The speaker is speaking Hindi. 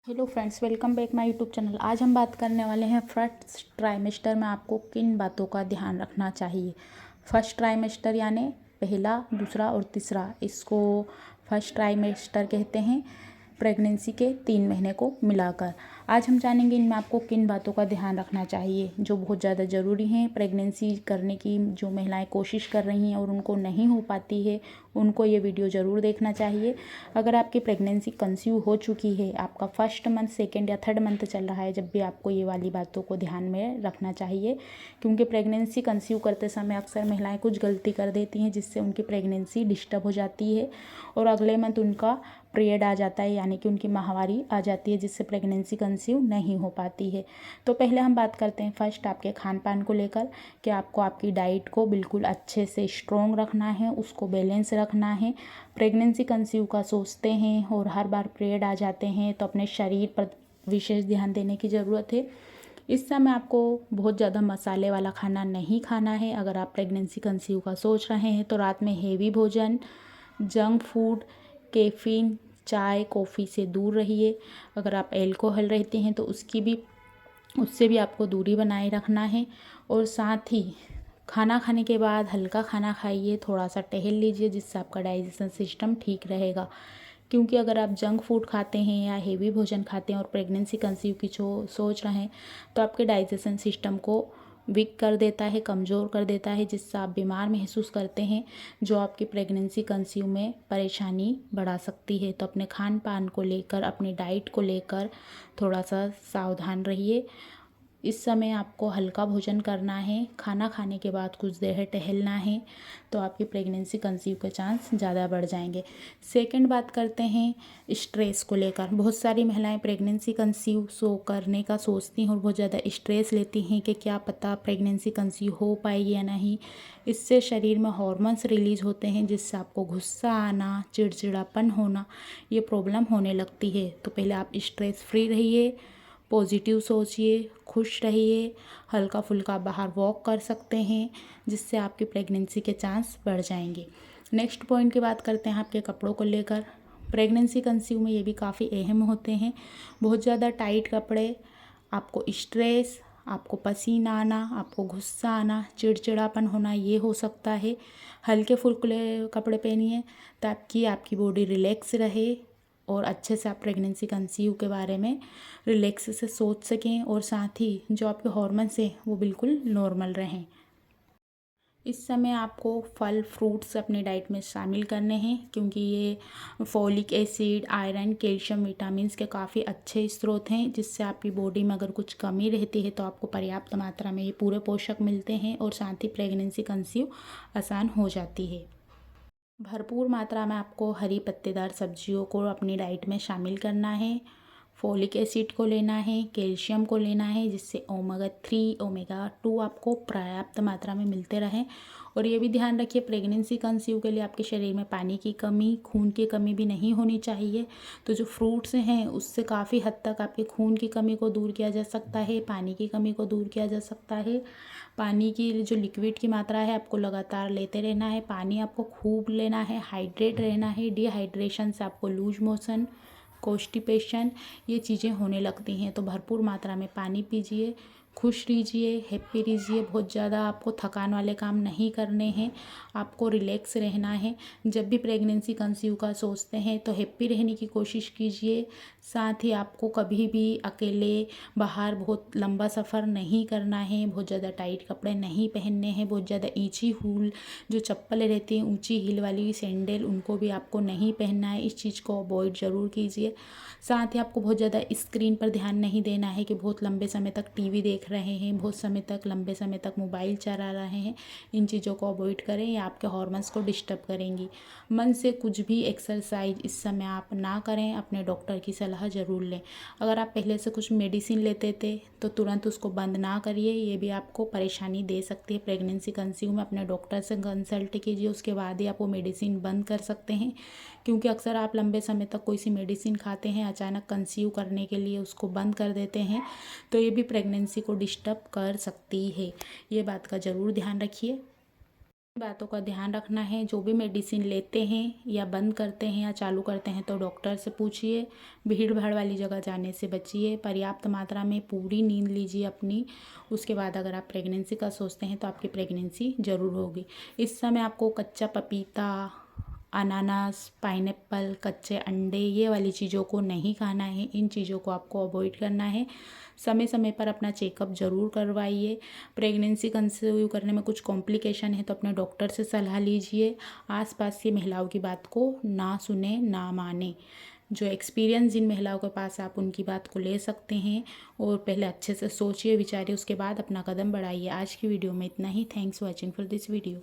Hello friends, welcome back my YouTube channel. आज हम बात करने वाले हैं फर्स्ट ट्राइमेस्टर में आपको किन बातों का ध्यान रखना चाहिए। फर्स्ट ट्राइमेस्टर यानी पहला, दूसरा और तीसरा, इसको फर्स्ट ट्राइमेस्टर कहते हैं। प्रेगनेंसी के 3 महीने को मिलाकर आज हम जानेंगे इनमें आपको किन बातों का ध्यान रखना चाहिए जो बहुत ज़्यादा ज़रूरी हैं। प्रेगनेंसी करने की जो महिलाएं कोशिश कर रही हैं और उनको नहीं हो पाती है, उनको ये वीडियो ज़रूर देखना चाहिए। अगर आपकी प्रेगनेंसी कंसीव हो चुकी है, आपका फर्स्ट मंथ, सेकेंड या थर्ड मंथ चल रहा है, जब भी आपको ये वाली बातों को ध्यान में रखना चाहिए, क्योंकि प्रेगनेंसी कंसीव करते समय अक्सर महिलाएं कुछ गलती कर देती हैं जिससे उनकी प्रेगनेंसी डिस्टर्ब हो जाती है और अगले मंथ उनका पीरियड आ जाता है, यानी कि उनकी माहवारी आ जाती है, जिससे प्रेगनेंसी कंसीव नहीं हो पाती है। तो पहले हम बात करते हैं फर्स्ट आपके खान पान को लेकर कि आपको आपकी डाइट को बिल्कुल अच्छे से स्ट्रॉन्ग रखना है, उसको बैलेंस रखना है। प्रेगनेंसी कंसीव का सोचते हैं और हर बार पीरियड आ जाते हैं तो अपने शरीर पर विशेष ध्यान देने की ज़रूरत है। इस समय आपको बहुत ज़्यादा मसाले वाला खाना नहीं खाना है। अगर आप प्रेगनेंसी कंसीव का सोच रहे हैं तो रात में हेवी भोजन, जंक फूड, कैफ़ीन, चाय, कॉफ़ी से दूर रहिए। अगर आप अल्कोहल रहते हैं तो उससे भी आपको दूरी बनाए रखना है। और साथ ही खाना खाने के बाद हल्का खाना खाइए, थोड़ा सा टहल लीजिए, जिससे आपका डाइजेशन सिस्टम ठीक रहेगा। क्योंकि अगर आप जंक फूड खाते हैं या हेवी भोजन खाते हैं और प्रेगनेंसी कंसीव की सोच रहे हैं तो आपके डाइजेशन सिस्टम को वीक कर देता है, कमज़ोर कर देता है, जिससे आप बीमार महसूस करते हैं, जो आपकी प्रेगनेंसी कंसीव में परेशानी बढ़ा सकती है। तो अपने खान पान को लेकर, अपनी डाइट को लेकर थोड़ा सा सावधान रहिए। इस समय आपको हल्का भोजन करना है, खाना खाने के बाद कुछ देर टहलना है, तो आपकी प्रेगनेंसी कंसीव के चांस ज़्यादा बढ़ जाएंगे। सेकंड बात करते हैं स्ट्रेस को लेकर। बहुत सारी महिलाएं प्रेगनेंसी कंसीव करने का सोचती हैं और बहुत ज़्यादा स्ट्रेस लेती हैं कि क्या पता प्रेगनेंसी कंसीव हो पाएगी या नहीं। इससे शरीर में हॉर्मोन्स रिलीज होते हैं, जिससे आपको गुस्सा आना, चिड़चिड़ापन होना, ये प्रॉब्लम होने लगती है। तो पहले आप स्ट्रेस फ्री रहिए, पॉजिटिव सोचिए, खुश रहिए, हल्का फुल्का बाहर वॉक कर सकते हैं, जिससे आपकी प्रेगनेंसी के चांस बढ़ जाएंगे। नेक्स्ट पॉइंट की बात करते हैं आपके कपड़ों को लेकर। प्रेगनेंसी कंसीव में ये भी काफ़ी अहम होते हैं। बहुत ज़्यादा टाइट कपड़े आपको स्ट्रेस, आपको पसीना आना, आपको गुस्सा आना, चिड़चिड़ापन होना, ये हो सकता है। हल्के फुल्के कपड़े पहनिए ताकि आपकी बॉडी रिलैक्स रहे और अच्छे से आप प्रेगनेंसी कंसीव के बारे में रिलैक्स से सोच सकें और साथ ही जो आपके हॉर्मोन्स हैं वो बिल्कुल नॉर्मल रहें। इस समय आपको फल फ्रूट्स अपनी डाइट में शामिल करने हैं, क्योंकि ये folic acid, iron, calcium, vitamins के काफ़ी अच्छे स्रोत हैं, जिससे आपकी बॉडी में अगर कुछ कमी रहती है तो आपको पर्याप्त मात्रा में ये पूरे पोषक मिलते हैं और साथ ही प्रेगनेंसी कंसीव आसान हो जाती है। भरपूर मात्रा में आपको हरी पत्तेदार सब्जियों को अपनी डाइट में शामिल करना है। फॉलिक एसिड को लेना है, कैल्शियम को लेना है, जिससे ओमेगा 3, ओमेगा 2 आपको पर्याप्त मात्रा में मिलते रहें। और ये भी ध्यान रखिए प्रेगनेंसी कंसीव के लिए आपके शरीर में पानी की कमी, खून की कमी भी नहीं होनी चाहिए। तो जो फ्रूट्स हैं उससे काफ़ी हद तक आपके खून की कमी को दूर किया जा सकता है, पानी की कमी को दूर किया जा सकता है। पानी की जो लिक्विड की मात्रा है आपको लगातार लेते रहना है, पानी आपको खूब लेना है, हाइड्रेट रहना है। डिहाइड्रेशन से आपको लूज मोशन, कॉन्स्टिपेशन, ये चीज़ें होने लगती हैं। तो भरपूर मात्रा में पानी पीजिए, खुश रहिए, हैप्पी रहिए। बहुत ज़्यादा आपको थकान वाले काम नहीं करने हैं, आपको रिलैक्स रहना है। जब भी प्रेगनेंसी कंसीव का सोचते हैं तो हैप्पी रहने की कोशिश कीजिए। साथ ही आपको कभी भी अकेले बाहर बहुत लंबा सफ़र नहीं करना है, बहुत ज़्यादा टाइट कपड़े नहीं पहनने हैं, बहुत ज़्यादा ऊंची हील जो चप्पलें रहती हैं, ऊंची हील वाली सैंडल, उनको भी आपको नहीं पहनना है। इस चीज़ को अवॉइड ज़रूर कीजिए। साथ ही आपको बहुत ज़्यादा स्क्रीन पर ध्यान नहीं देना है कि बहुत लंबे समय तक टीवी देख रहे हैं, बहुत समय तक लंबे समय तक मोबाइल चला रहे हैं। इन चीज़ों को अवॉइड करें, ये आपके हॉर्मोन्स को डिस्टर्ब करेंगी। मन से कुछ भी एक्सरसाइज इस समय आप ना करें, अपने डॉक्टर की सलाह ज़रूर लें। अगर आप पहले से कुछ मेडिसिन लेते थे तो तुरंत उसको बंद ना करिए, ये भी आपको परेशानी दे सकती है। प्रेगनेंसी कंसीव में अपने डॉक्टर से कंसल्ट कीजिए, उसके बाद ही आप वो मेडिसिन बंद कर सकते हैं, क्योंकि अक्सर आप लंबे समय तक कोई सी मेडिसिन खाते हैं, अचानक कंसीव करने के लिए उसको बंद कर देते हैं, तो ये भी प्रेगनेंसी को डिस्टर्ब कर सकती है। ये बात का ज़रूर ध्यान रखिए। बातों का ध्यान रखना है। जो भी मेडिसिन लेते हैं या बंद करते हैं या चालू करते हैं तो डॉक्टर से पूछिए। भीड़ भाड़ वाली जगह जाने से बचिए। पर्याप्त मात्रा में पूरी नींद लीजिए अपनी। उसके बाद अगर आप प्रेगनेंसी का सोचते हैं तो आपकी प्रेगनेंसी ज़रूर होगी। इस समय आपको कच्चा पपीता, अनानास, पाइनएप्पल, कच्चे अंडे, ये वाली चीज़ों को नहीं खाना है। इन चीज़ों को आपको अवॉइड करना है। समय समय पर अपना चेकअप ज़रूर करवाइए। प्रेगनेंसी कंसीव करने में कुछ कॉम्प्लिकेशन है तो अपने डॉक्टर से सलाह लीजिए। आसपास की महिलाओं की बात को ना सुने, ना माने। जो एक्सपीरियंस जिन महिलाओं के पास, आप उनकी बात को ले सकते हैं और पहले अच्छे से सोचिए विचारिए, उसके बाद अपना कदम बढ़ाइए। आज की वीडियो में इतना ही। Thanks for watching for this video.